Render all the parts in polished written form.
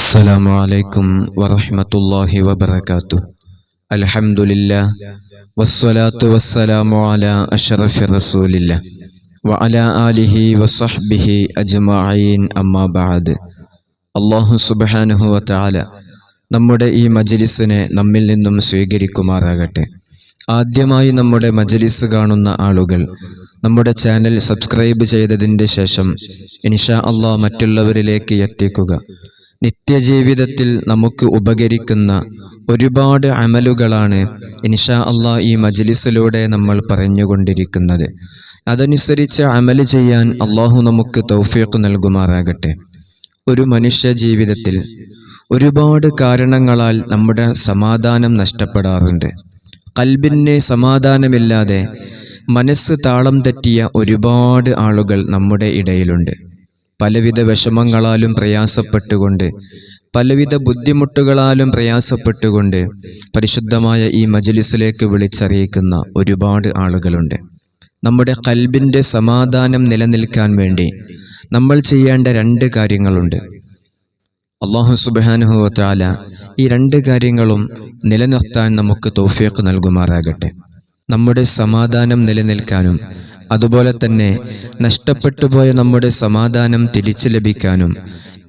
അസ്സലാമു അലൈക്കും വറഹ്മത്തുള്ളാഹി വബറകാതുഹു. അൽഹംദുലില്ലാഹ് വസ്സലാത്തു വസ്സലാമു അലാ അഷ്റഫി റസൂലില്ലാഹ് വഅലാ ആലിഹി വസ്സഹ്ബിഹി അജ്മഈൻ അമ്മാ ബഅദ്. അല്ലാഹു സുബ്ഹാനഹു വതആല നമ്മുടെ ഈ മജ്ലിസിനെ നമ്മിൽ നിന്നും സ്വീകരിക്കുമാറാകട്ടെ. ആദ്യമായി നമ്മുടെ മജ്ലിസ് കാണുന്ന ആളുകൾ നമ്മുടെ ചാനൽ സബ്സ്ക്രൈബ് ചെയ്തതിൻ്റെ ശേഷം ഇൻഷാ അല്ലാഹ് മറ്റുള്ളവരിലേക്ക് എത്തിക്കുക. നിത്യജീവിതത്തിൽ നമുക്ക് ഉപകരിക്കുന്ന ഒരുപാട് അമലുകളാണ് ഇൻഷാ അല്ലാഹ് ഈ മജ്ലിസിലൂടെ നമ്മൾ പറഞ്ഞുകൊണ്ടിരിക്കുന്നത്. അതനുസരിച്ച് അമല് ചെയ്യാൻ അല്ലാഹു നമുക്ക് തൗഫീഖ് നൽകുമാറാകട്ടെ. ഒരു മനുഷ്യ ജീവിതത്തിൽ ഒരുപാട് കാരണങ്ങളാൽ നമ്മുടെ സമാധാനം നഷ്ടപ്പെടാറുണ്ട്. ഖൽബിന് സമാധാനമില്ലാതെ മനസ്സ് താളം തെറ്റിയ ഒരുപാട് ആളുകൾ നമ്മുടെ ഇടയിലുണ്ട്. പലവിധ വിഷമങ്ങളാലും പ്രയാസപ്പെട്ടുകൊണ്ട്, പലവിധ ബുദ്ധിമുട്ടുകളാലും പ്രയാസപ്പെട്ടുകൊണ്ട് പരിശുദ്ധമായ ഈ മജ്ലിസിലേക്ക് വിളിച്ചറിയിക്കുന്ന ഒരുപാട് ആളുകളുണ്ട്. നമ്മുടെ ഖൽബിൻ്റെ സമാധാനം നിലനിൽക്കാൻ വേണ്ടി നമ്മൾ ചെയ്യേണ്ട രണ്ട് കാര്യങ്ങളുണ്ട്. അല്ലാഹു സുബ്ഹാനഹു വതആല ഈ രണ്ട് കാര്യങ്ങളും നിലനിർത്താൻ നമുക്ക് തൗഫീഖ് നൽകുമാറാകട്ടെ. നമ്മുടെ സമാധാനം നിലനിൽക്കാനും അതുപോലെ തന്നെ നഷ്ടപ്പെട്ടു പോയ നമ്മുടെ സമാധാനം തിരിച്ചു ലഭിക്കാനും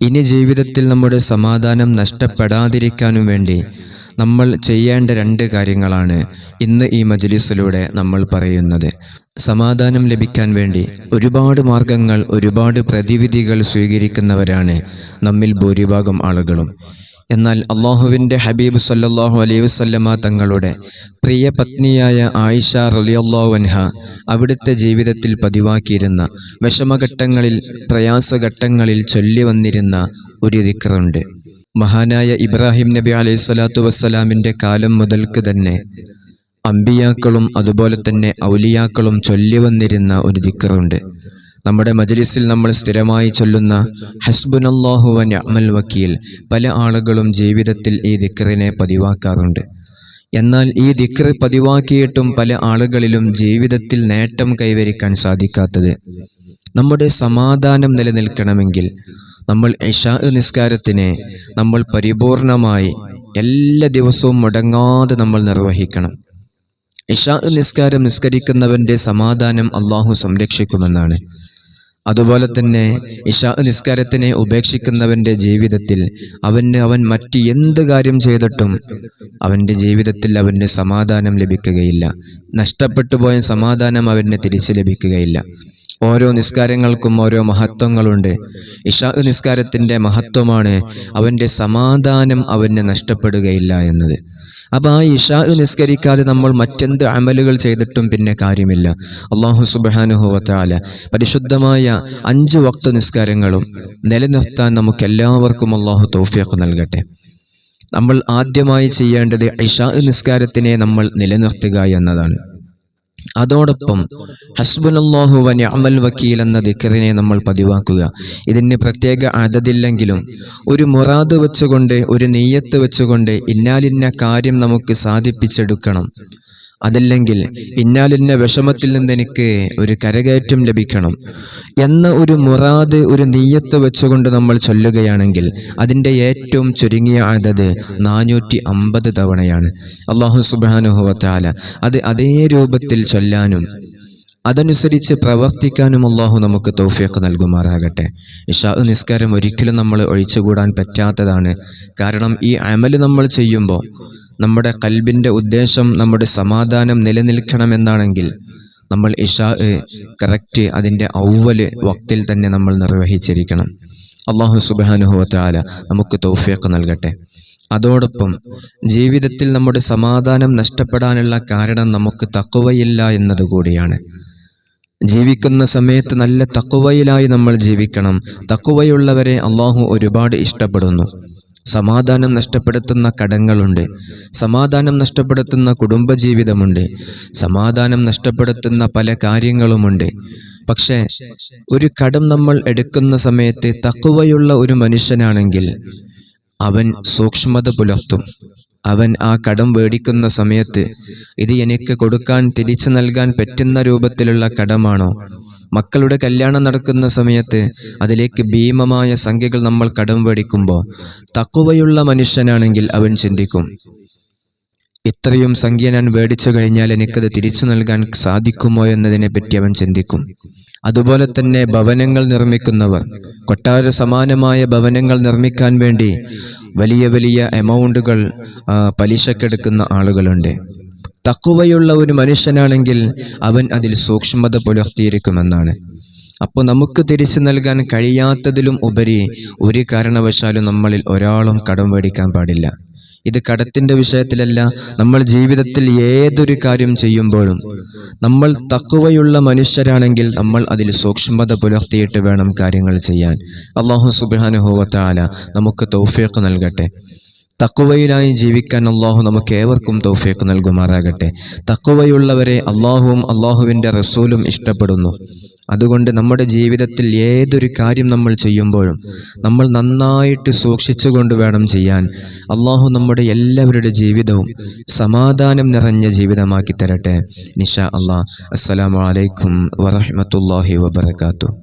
ഇനി ജീവിതത്തിൽ നമ്മുടെ സമാധാനം നഷ്ടപ്പെടാതിരിക്കാനും വേണ്ടി നമ്മൾ ചെയ്യേണ്ട രണ്ട് കാര്യങ്ങളാണ് ഇന്ന് ഈ മജ്ലിസിലൂടെ നമ്മൾ പറയുന്നത്. സമാധാനം ലഭിക്കാൻ വേണ്ടി ഒരുപാട് മാർഗങ്ങൾ, ഒരുപാട് പ്രതിവിധികൾ സ്വീകരിക്കുന്നവരാണ് നമ്മിൽ ഭൂരിഭാഗം ആളുകളും. എന്നാൽ അള്ളാഹുവിൻ്റെ ഹബീബ് സല്ലല്ലാഹു അലൈഹി വസല്ലമ തങ്ങളുടെ പ്രിയ പത്നിയായ ആയിഷ റളിയല്ലാഹു അൻഹ അവിടുത്തെ ജീവിതത്തിൽ പതിവാക്കിയിരുന്ന വിഷമഘട്ടങ്ങളിൽ, പ്രയാസഘട്ടങ്ങളിൽ ചൊല്ലി വന്നിരുന്ന ഒരു ദിക്റുണ്ട്. മഹാനായ ഇബ്രാഹിം നബി അലൈഹി സ്വലാത്തു വസ്സലാമിൻ്റെ കാലം മുതൽക്ക് തന്നെ അമ്പിയാക്കളും അതുപോലെ തന്നെ ഔലിയാക്കളും ചൊല്ലി വന്നിരുന്ന ഒരു ദിക്റുണ്ട്. നമ്മുടെ മജ്ലിസിൽ നമ്മൾ സ്ഥിരമായി ചൊല്ലുന്ന ഹസ്ബുനല്ലാഹു വ നിഅമൽ വക്കീൽ പല ആളുകളും ജീവിതത്തിൽ ഈ ദിക്റിനെ പതിവാക്കാറുണ്ട്. എന്നാൽ ഈ ദിക്റ് പതിവാക്കിയിട്ടും പല ആളുകളിലും ജീവിതത്തിൽ നേട്ടം കൈവരിക്കാൻ സാധിക്കാത്തത്, നമ്മുടെ സമാധാനം നിലനിൽക്കണമെങ്കിൽ നമ്മൾ ഇശാ നിസ്കാരത്തിനെ നമ്മൾ പരിപൂർണമായി എല്ലാ ദിവസവും മുടങ്ങാതെ നമ്മൾ നിർവഹിക്കണം. ഇശാ നിസ്കാരം നിസ്കരിക്കുന്നവൻ്റെ സമാധാനം അള്ളാഹു സംരക്ഷിക്കുമെന്നാണ്. അതുപോലെ തന്നെ ഇശാ നിസ്കാരത്തിനെ ഉപേക്ഷിക്കുന്നവൻ്റെ ജീവിതത്തിൽ അവൻ മറ്റ് എന്ത് കാര്യം ചെയ്തിട്ടും അവൻ്റെ ജീവിതത്തിൽ അവന് സമാധാനം ലഭിക്കുകയില്ല. നഷ്ടപ്പെട്ടു പോയ സമാധാനം അവന് തിരിച്ചു ലഭിക്കുകയില്ല. ഓരോ നിസ്കാരങ്ങൾക്കും ഓരോ മഹത്വങ്ങളുണ്ട്. ഇശാ നിസ്കാരത്തിൻ്റെ മഹത്വമാണ് അവൻ്റെ സമാധാനം അവന് നഷ്ടപ്പെടുകയില്ല എന്നത്. അപ്പോൾ ആ ഇശാ നിസ്കരിക്കാതെ നമ്മൾ മറ്റെന്ത് അമലുകൾ ചെയ്തിട്ടും പിന്നെ കാര്യമില്ല. അല്ലാഹു സുബ്ഹാനഹു വതആല പരിശുദ്ധമായ 5 വക്ത് നിസ്കാരങ്ങളും നിലനിർത്താൻ നമുക്കെല്ലാവർക്കും അല്ലാഹു തൗഫീഖ് നൽകട്ടെ. നമ്മൾ ആദ്യമായി ചെയ്യേണ്ടത് ഇശാ നിസ്കാരത്തിനെ നമ്മൾ നിലനിർത്തുക എന്നതാണ്. അതോടൊപ്പം ഹസ്ബുനല്ലാഹു വ നിഅമൽ വക്കീൽ എന്ന ദിക്റിനെ നമ്മൾ പതിവാക്കുക. ഇതിന് പ്രത്യേക അദദില്ലെങ്കിലും ഒരു മുറാദ് വെച്ചുകൊണ്ട്, ഒരു നിയ്യത്ത് വെച്ചുകൊണ്ട് ഇന്നാലിന്ന കാര്യം നമുക്ക് സാധിപ്പിച്ചെടുക്കണം, അതല്ലെങ്കിൽ ഇന്നാലിന്ന വിഷമത്തിൽ നിന്ന് എനിക്ക് ഒരു കരകയറ്റം ലഭിക്കണം എന്ന ഒരു മുറാദ്, ഒരു നിയ്യത്ത് വെച്ചുകൊണ്ട് നമ്മൾ ചൊല്ലുകയാണെങ്കിൽ അതിൻ്റെ ഏറ്റവും ചുരുങ്ങിയ അദദ് 450 തവണയാണ്. അല്ലാഹു സുബ്ഹാനഹു വതആല അത് അതേ രൂപത്തിൽ ചൊല്ലാനും അതനുസരിച്ച് പ്രവർത്തിക്കാനും അല്ലാഹു നമുക്ക് തൗഫീഖ് നൽകുമാറാകട്ടെ. ഇശാ നിസ്കാരം ഒരിക്കലും നമ്മൾ ഒഴിച്ചുകൂടാൻ പറ്റാത്തതാണ്. കാരണം ഈ അമല് നമ്മൾ ചെയ്യുമ്പോൾ നമ്മുടെ ഖൽബിൻ്റെ ഉദ്ദേശം നമ്മുടെ സമാധാനം നിലനിൽക്കണമെന്നാണെങ്കിൽ നമ്മൾ ഇശാ കറക്റ്റ് അതിൻ്റെ അവ്വൽ വക്തിൽ തന്നെ നമ്മൾ നിർവഹിച്ചിരിക്കണം. അല്ലാഹു സുബ്ഹാനഹു വതആല നമുക്ക് തൗഫീഖ് നൽകട്ടെ. അതോടൊപ്പം ജീവിതത്തിൽ നമ്മുടെ സമാധാനം നഷ്ടപ്പെടാനുള്ള കാരണം നമുക്ക് തഖ്വയില്ല എന്നതുകൂടിയാണ്. ജീവിക്കുന്ന സമയത്ത് നല്ല തഖ്വയിലായി നമ്മൾ ജീവിക്കണം. തഖ്വയുള്ളവരെ അല്ലാഹു ഒരുപാട് ഇഷ്ടപ്പെടുന്നു. സമാധാനം നഷ്ടപ്പെടുത്തുന്ന കടങ്ങളുണ്ട്, സമാധാനം നഷ്ടപ്പെടുത്തുന്ന കുടുംബജീവിതമുണ്ട്, സമാധാനം നഷ്ടപ്പെടുത്തുന്ന പല കാര്യങ്ങളുമുണ്ട്. പക്ഷേ ഒരു കടം നമ്മൾ എടുക്കുന്ന സമയത്ത് തഖ്വയുള്ള ഒരു മനുഷ്യനാണെങ്കിൽ അവൻ സൂക്ഷ്മത പുലർത്തും. അവൻ ആ കടം മേടിക്കുന്ന സമയത്ത് ഇത് എനിക്ക് കൊടുക്കാൻ തിരിച്ചു നൽകാൻ പറ്റുന്ന രൂപത്തിലുള്ള കടമാണോ? മക്കളുടെ കല്യാണം നടക്കുന്ന സമയത്ത് അതിലേക്ക് ഭീമമായ സംഖ്യകൾ നമ്മൾ കടം മേടിക്കുമ്പോൾ തഖ്വയുള്ള മനുഷ്യനാണെങ്കിൽ അവൻ ചിന്തിക്കും, ഇത്രയും സംഖ്യ ഞാൻ മേടിച്ചു കഴിഞ്ഞാൽ എനിക്കത് തിരിച്ചു നൽകാൻ സാധിക്കുമോ എന്നതിനെ പറ്റി അവൻ ചിന്തിക്കും. അതുപോലെ തന്നെ ഭവനങ്ങൾ നിർമ്മിക്കുന്നവർ, കൊട്ടാര സമാനമായ ഭവനങ്ങൾ നിർമ്മിക്കാൻ വേണ്ടി വലിയ വലിയ എമൗണ്ടുകൾ പലിശക്കെടുക്കുന്ന ആളുകളുണ്ട്. തഖ്വയുള്ള ഒരു മനുഷ്യനാണെങ്കിൽ അവൻ അതിൽ സൂക്ഷ്മത പുലർത്തിയിരിക്കുമെന്നാണ്. അപ്പോൾ നമുക്ക് തിരിച്ചു നൽകാൻ കഴിയാത്തതിലും ഉപരി ഒരു കാരണവശാലും നമ്മളിൽ ഒരാളും കടം മേടിക്കാൻ പാടില്ല. ഇത് കടത്തിൻ്റെ വിഷയത്തിലല്ല, നമ്മൾ ജീവിതത്തിൽ ഏതൊരു കാര്യം ചെയ്യുമ്പോഴും നമ്മൾ തഖ്വയുള്ള മനുഷ്യരാണെങ്കിൽ നമ്മൾ അതിൽ സൂക്ഷ്മത പുലർത്തിയിട്ട് വേണം കാര്യങ്ങൾ ചെയ്യാൻ. അല്ലാഹു സുബ്ഹാനഹു വ തആല നമുക്ക് തൗഫീഖ് നൽകട്ടെ. തഖ്വയിലായി ജീവിക്കാൻ അള്ളാഹു നമുക്ക് ഏവർക്കും തൗഫീഖ് നൽകുമാറാകട്ടെ. തഖ്വയുള്ളവരെ അള്ളാഹുവും അള്ളാഹുവിൻ്റെ റസൂലും ഇഷ്ടപ്പെടുന്നു. അതുകൊണ്ട് നമ്മുടെ ജീവിതത്തിൽ ഏതൊരു കാര്യം നമ്മൾ ചെയ്യുമ്പോഴും നമ്മൾ നന്നായിട്ട് സൂക്ഷിച്ചുകൊണ്ട് വേണം ചെയ്യാൻ. അള്ളാഹു നമ്മുടെ എല്ലാവരുടെ ജീവിതവും സമാധാനം നിറഞ്ഞ ജീവിതമാക്കി തരട്ടെ. ഇൻഷാ അല്ലാഹ്. അസ്സലാമു അലൈക്കും വറഹ്മത്തുള്ളാഹി വബറകാതുഹു.